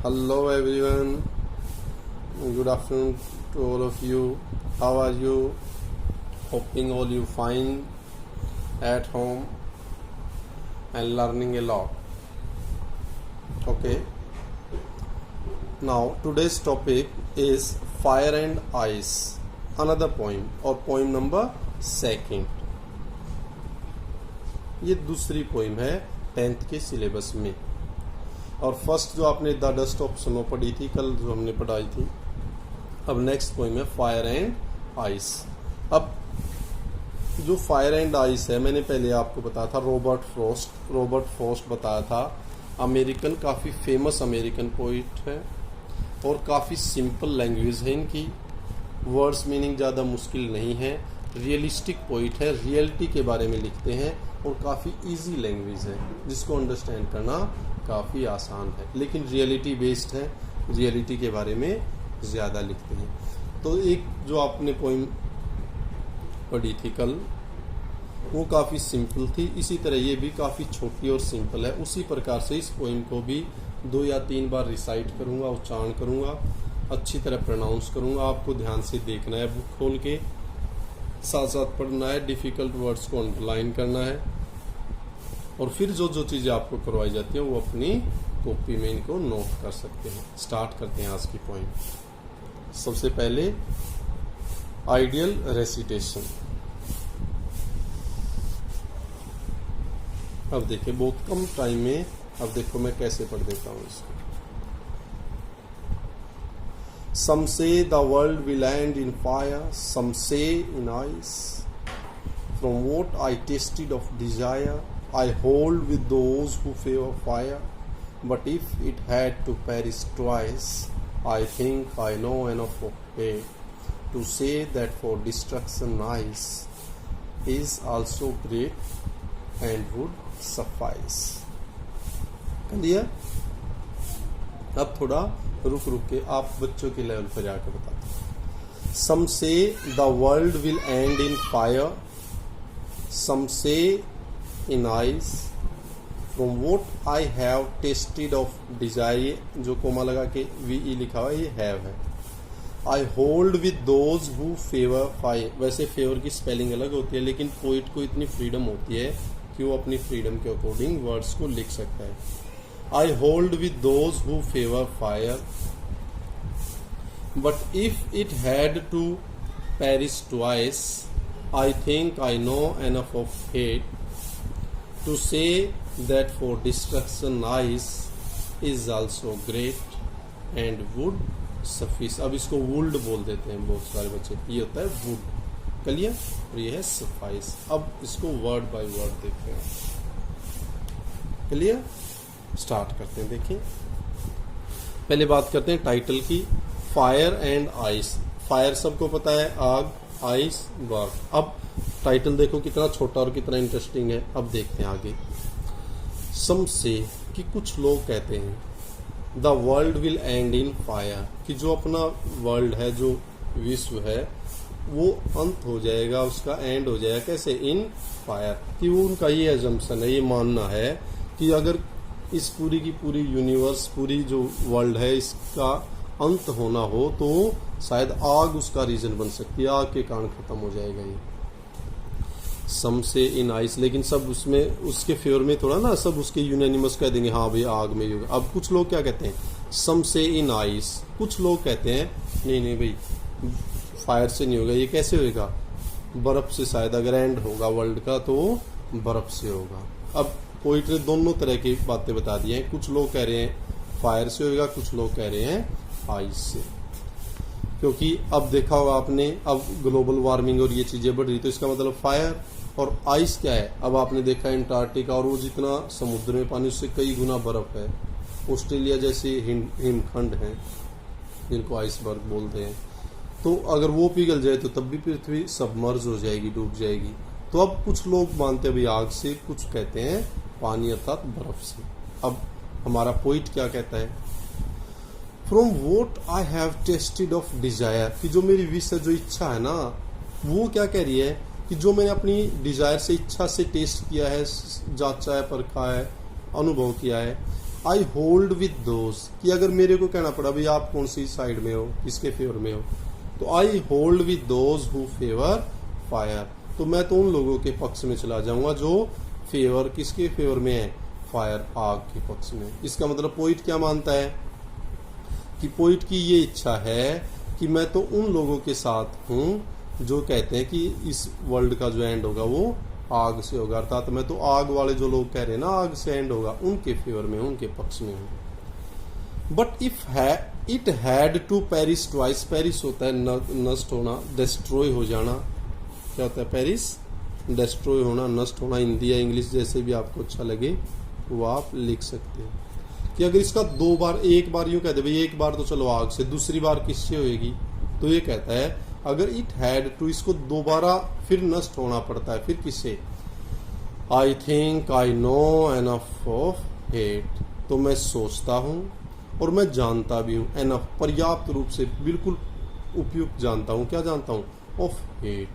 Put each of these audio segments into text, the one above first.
Hello everyone, good afternoon to all of you. How are you? Hoping all you fine at home and learning a lot. Okay. Now today's topic is fire and ice. Another poem or poem number 2. ये दूसरी poem है 10th के syllabus में। और first जो आपने the dust of snow पढ़ी थी कल, जो हमने पढ़ाई थी। अब नेक्स्ट पोइम है फायर एंड आइस। अब जो फायर एंड आइस है, मैंने पहले आपको बताया था रॉबर्ट फ्रॉस्ट बताया था। अमेरिकन, काफ़ी फेमस अमेरिकन पोइट है और काफ़ी सिंपल लैंग्वेज है इनकी। वर्ड्स मीनिंग ज़्यादा मुश्किल नहीं है। रियलिस्टिक पोइट है, रियलिटी के बारे में लिखते हैं और काफ़ी इजी लैंग्वेज है जिसको अंडरस्टैंड करना काफ़ी आसान है, लेकिन रियलिटी बेस्ड है, रियलिटी के बारे में ज़्यादा लिखते हैं। तो एक जो आपने पोइम पढ़ी थी कल, वो काफ़ी सिंपल थी। इसी तरह ये भी काफ़ी छोटी और सिंपल है। उसी प्रकार से इस पोइम को भी 2 या 3 बार रिसाइट करूँगा, उच्चारण करूँगा, अच्छी तरह प्रोनाउंस करूँगा। आपको ध्यान से देखना है, बुक खोल के साथ साथ पढ़ना है, डिफ़िकल्ट वर्ड्स को अंडरलाइन करना है और फिर जो चीज़ें आपको करवाई जाती हैं वो अपनी कॉपी में इनको नोट कर सकते हैं। स्टार्ट करते हैं आज की पॉइंट। सबसे पहले आइडियल रेसिटेशन। अब देखिए बहुत कम टाइम में, अब देखो मैं कैसे पढ़ देता हूँ इसको। Some say the world will end in fire, some say in ice. From what I tasted of desire, I hold with those who favor fire. But if it had to perish twice, I think I know enough of it to say that for destruction ice is also great and would suffice. Clear? अब थोड़ा रुक के आप बच्चों के level पर जाकर बताते। Some say the world will end in fire, some say in ice. From what I have tasted of desire, जो कोमा लगा के VE लिखा हुआ है, ये have है। I hold with those who favor fire। वैसे फेवर की स्पेलिंग अलग होती है, लेकिन पोइट को इतनी फ्रीडम होती है कि वो अपनी फ्रीडम के अकॉर्डिंग वर्ड्स को लिख सकता है। I hold with those who favor fire, but if it had to perish twice, I think I know enough of hate to say that for destruction ice is also great and would suffice। अब इसको would बोल देते हैं बहुत सारे बच्चे, ये होता है would, क्लियर, और ये है suffice। अब इसको वर्ड बाय वर्ड देखते हैं, क्लियर। स्टार्ट करते हैं। देखिए पहले बात करते हैं टाइटल की। Fire and ice. फायर सबको पता है, आग, आइस बर्फ। अब टाइटल देखो कितना छोटा और कितना इंटरेस्टिंग है। अब देखते हैं आगे। सम से कि कुछ लोग कहते हैं the world will and in fire, कि जो अपना वर्ल्ड है, जो विश्व है, वो अंत हो जाएगा, उसका एंड हो जाएगा। कैसे? In fire. कि वो उनका ये एजम्पशन है, ये मानना है कि अगर इस पूरी की पूरी यूनिवर्स, पूरी जो वर्ल्ड है, इसका अंत होना हो तो शायद आग उसका रीजन बन सकती है, आग के कारण खत्म हो जाएगा ये। सम से इन आइस, लेकिन सब उसमें उसके फेवर में थोड़ा ना, सब उसके यूनानिमस कह देंगे हाँ भाई आग में ही होगा। अब कुछ लोग क्या कहते हैं? सम से इन आइस। कुछ लोग कहते हैं नहीं भाई फायर से नहीं होगा, ये कैसे होगा? बर्फ से शायद, अगर एंड होगा वर्ल्ड का तो बर्फ से होगा। अब पोइट ने दोनों तरह की बातें बता दी हैं। कुछ लोग कह रहे हैं फायर से होगा, कुछ लोग कह रहे हैं आइस से। क्योंकि अब देखा होगा आपने, अब ग्लोबल वार्मिंग और ये चीजें बढ़ रही, तो इसका मतलब फायर और आइस क्या है? अब आपने देखा अंटार्कटिका, और वो जितना समुद्र में पानी, उससे कई गुना बर्फ है। ऑस्ट्रेलिया जैसे हिमखंड हैं जिनको आइसबर्ग बोलते हैं, तो अगर वो पिघल जाए तो तब भी पृथ्वी सबमर्ज हो जाएगी, डूब जाएगी। तो अब कुछ लोग मानते हैं भाई आग से, कुछ कहते हैं पानी अर्थात बर्फ से। अब हमारा पोइट क्या कहता है? From vote I have tested of desire, कि जो मेरी विश है, जो इच्छा है ना, वो क्या कह रही है कि जो मैंने अपनी डिजायर से, इच्छा से टेस्ट किया है, जांचा है, परखा है, अनुभव किया है, आई होल्ड विद दोज, कि अगर मेरे को कहना पड़ा भाई आप कौन सी साइड में हो, किसके फेवर में हो, तो I hold with those who favour fire, तो मैं तो उन लोगों के पक्ष में चला जाऊंगा जो फेवर, किसके फेवर में है, फायर, आग के पक्ष में। इसका मतलब पोइट क्या मानता है कि पोइट की ये इच्छा है कि मैं तो उन लोगों के साथ हूं जो कहते हैं कि इस वर्ल्ड का जो एंड होगा वो आग से होगा, अर्थात मैं तो आग वाले जो लोग कह रहे हैं ना आग से एंड होगा, उनके फेवर में, उनके पक्ष में हूं। But if it had to perish twice, perish होता है नष्ट होना, डिस्ट्रॉय हो जाना, क्या होता है पेरिस, डिस्ट्रॉय होना, नष्ट होना। हिंदी या इंग्लिश जैसे भी आपको अच्छा लगे वो आप लिख सकते हैं। कि अगर इसका दो बार, एक बार यूं कहते भाई एक बार तो चलो आग से, दूसरी बार किससे होएगी, तो ये कहता है अगर इट हैड टू, इसको दोबारा फिर नष्ट होना पड़ता है, फिर किससे, I think I know enough of hate, तो मैं सोचता हूं और मैं जानता भी हूं, एनफ पर्याप्त रूप से, बिल्कुल उपयुक्त जानता हूं, क्या जानता हूं, ऑफ हेट,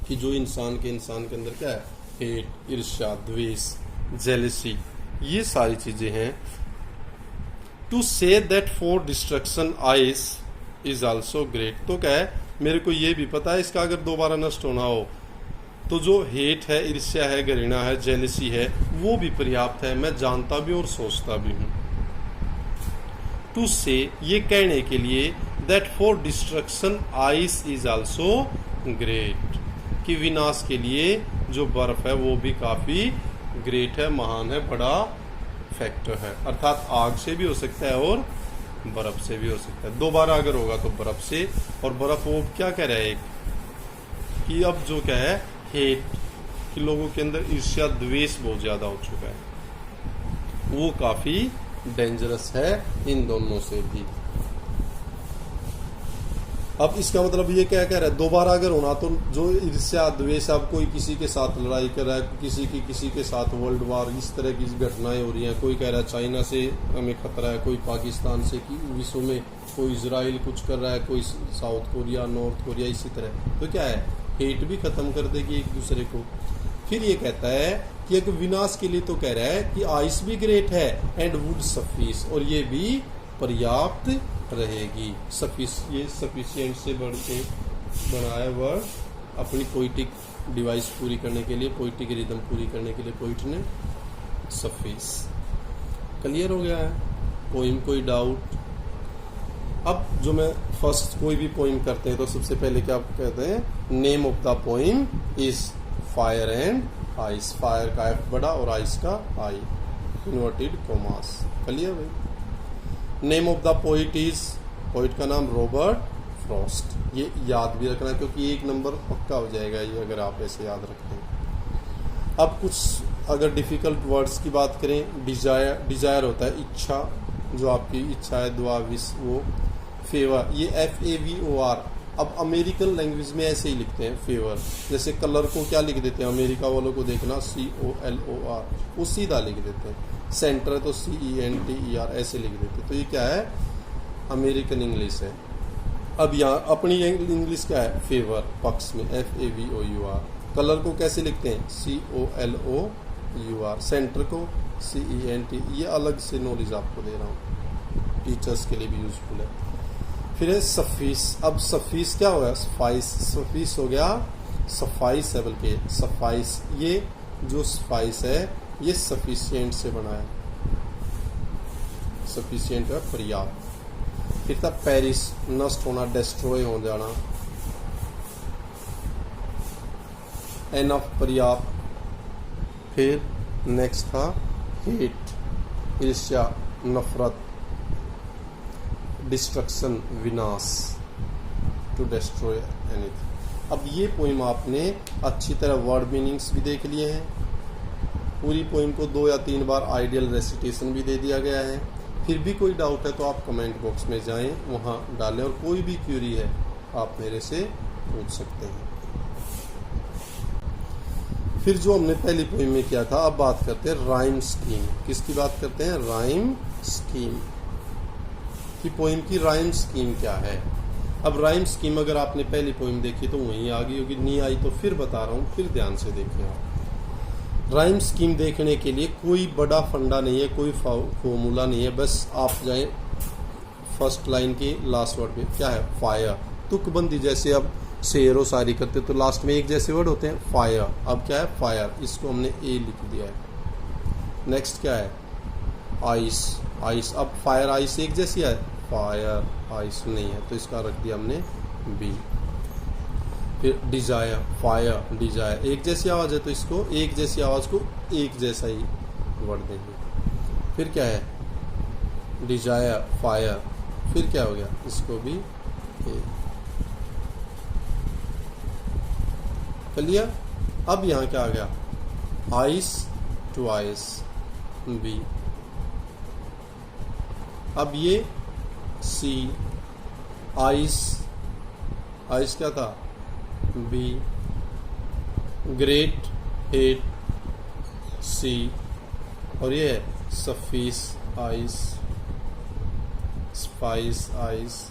कि जो इंसान के अंदर क्या है, हेट, ईर्ष्या, द्वेष, जेलसी, ये सारी चीजें हैं। To say that for destruction ice is also great, तो क्या है, मेरे को ये भी पता है इसका अगर दोबारा नष्ट होना हो तो जो हेट है, ईर्ष्या है, घृणा है, जेलसी है, वो भी पर्याप्त है, मैं जानता भी और सोचता भी हूं। टू से, ये कहने के लिए, that for destruction ice is also great, कि विनाश के लिए जो बर्फ है वो भी काफी ग्रेट है, महान है, बड़ा फैक्टर है, अर्थात आग से भी हो सकता है और बर्फ से भी हो सकता है। दोबारा अगर होगा तो बर्फ से, और बर्फ वो क्या कह रहा है कि अब जो क्या है हेट, कि लोगों के अंदर ईर्ष्या, द्वेष बहुत ज्यादा हो चुका है, वो काफी डेंजरस है इन दोनों से भी। अब इसका मतलब ये क्या कह रहा है, दोबारा अगर होना तो जो ईर्ष्या, द्वेष, अब कोई किसी के साथ लड़ाई कर रहा है, किसी के साथ वर्ल्ड वार, इस तरह की घटनाएं हो रही हैं, कोई कह रहा है चाइना से हमें खतरा है, कोई पाकिस्तान से, कि विश्व में कोई इजराइल कुछ कर रहा है, कोई साउथ कोरिया, नॉर्थ कोरिया, इसी तरह, तो क्या है, हेट भी खत्म कर देगी एक दूसरे को। फिर ये कहता है कि एक विनाश के लिए तो कह रहा है कि आइस भी ग्रेट है, एंड वुड सफिस, और ये भी पर्याप्त रहेगी। ये सफिशिएंट से बढ़ के बनाया वर्ड, अपनी पोइटिक डिवाइस पूरी करने के लिए, पोइटिक रिदम पूरी करने के लिए पोइट ने सफिस। क्लियर हो गया है पोइम, कोई डाउट? अब जो मैं फर्स्ट कोई भी पोइम करते हैं तो सबसे पहले क्या कहते हैं, name of the poem is fire and ice, fire का एफ बड़ा और आइस का आई, इन्वर्टेड कॉमास। क्लियर भाई? Name of the poet is, poet का नाम रॉबर्ट फ्रॉस्ट, ये याद भी रखना क्योंकि एक नंबर पक्का हो जाएगा ये अगर आप ऐसे याद रखते हैं। अब कुछ अगर डिफिकल्ट वर्ड्स की बात करें, डिजायर होता है इच्छा, जो आपकी इच्छा है, दुआ, विश, वो, फेवर, ये FAVOR, अब अमेरिकन लैंग्वेज में ऐसे ही लिखते हैं फेवर, जैसे कलर को क्या लिख देते हैं अमेरिका वालों को देखना, COLOR, वो सीधा लिख देते हैं, सेंटर तो CENTER ऐसे लिख देते हैं, तो ये क्या है, अमेरिकन इंग्लिश है। अब यहाँ अपनी इंग्लिश क्या है, फेवर, पक्ष में, FAVOUR। कलर को कैसे लिखते हैं, COLOUR, सेंटर को CENT, ये अलग से नॉलेज आपको दे रहा हूँ, टीचर्स के लिए भी यूजफुल है। फिर है सफीस, अब सफीस क्या होगा, सफाइस, सफीस हो गया सफाइस है, बल्कि सफाइस, ये जो सफाइस है ये सफिशिएंट से बना है, सफिशिएंट है, पर्याप्त। फिर था पेरिस, नष्ट होना, डिस्ट्रॉय हो जाना, एनफ, पर्याप्त। फिर नेक्स्ट था हेट, ईर्ष्या, नफरत, डिस्ट्रक्शन, विनाश, टू डिस्ट्रॉय एनीथिंग। अब ये पोइम आपने अच्छी तरह वर्ड मीनिंग्स भी देख लिए हैं, पूरी पोइम को 2 या 3 बार आइडियल रेसिटेशन भी दे दिया गया है। फिर भी कोई डाउट है तो आप कमेंट बॉक्स में जाएं, वहां डालें, और कोई भी क्वेरी है आप मेरे से पूछ सकते हैं। फिर जो हमने पहली पोइम में किया था, अब बात करते हैं राइम स्कीम। किसकी बात करते हैं, राइम स्कीम की, पोइम की राइम स्कीम क्या है। अब राइम स्कीम अगर आपने पहली पोइम देखी तो वहीं आ गई होगी, नहीं आई तो फिर बता रहा हूँ, फिर ध्यान से देखें आप। राइम स्कीम देखने के लिए कोई बड़ा फंडा नहीं है, कोई फॉर्मूला नहीं है, बस आप जाएं फर्स्ट लाइन के लास्ट वर्ड पे। क्या है? फायर। तुकबंदी, जैसे अब शेर व शायरी करते तो लास्ट में एक जैसे वर्ड होते हैं, फायर। अब क्या है? फायर, इसको हमने ए लिख दिया है। नेक्स्ट क्या है? आइस। आइस, अब फायर आइस एक जैसी है, फायर आइस नहीं है, तो इसका रख दिया हमने बी। फिर डिजायर, फायर डिजायर, एक जैसी आवाज़ है तो इसको एक जैसी आवाज़ को एक जैसा ही वर्ड देंगे। फिर क्या है? डिजायर फायर, फिर क्या हो गया? इसको भी ए। क्लियर? अब यहाँ क्या आ गया? Ice to ice, B. अब ये सी, आइस, आइस क्या था? बी। Great hate, C. और ये है सफीस आइस, स्पाइस आइस।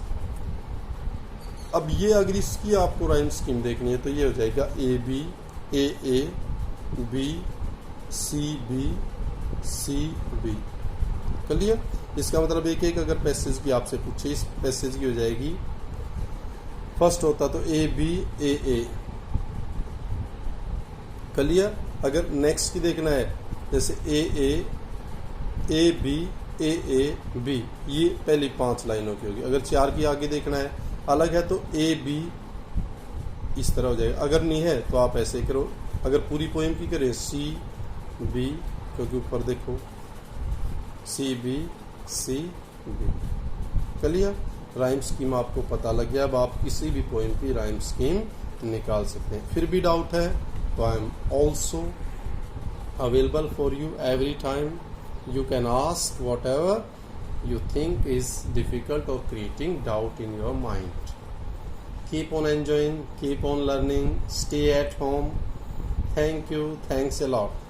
अब ये अगर इसकी आपको राइम स्कीम देखनी है तो ये हो जाएगा A B, A B, C B, C B. Clear? इसका मतलब एक एक अगर पैसेज की आपसे पूछे, इस पैसेज की हो जाएगी, फर्स्ट होता तो ए बी ए। क्लियर? अगर नेक्स्ट की देखना है, जैसे ए बी ए बी, ये पहली 5 लाइनों की होगी। अगर 4 की आगे देखना है अलग है तो ए बी इस तरह हो जाएगा। अगर नहीं है तो आप ऐसे करो। अगर पूरी पोएम की करें, सी बी, क्योंकि ऊपर देखो C B C B. Clear? Rhyme scheme आपको पता लग गया। अब आप किसी भी पोएम की राइम स्कीम निकाल सकते हैं। फिर भी डाउट है तो I am also available for you every time. You can ask whatever you think is difficult or creating doubt in your mind. Keep on enjoying, keep on learning, stay at home. Thank you. Thanks a lot.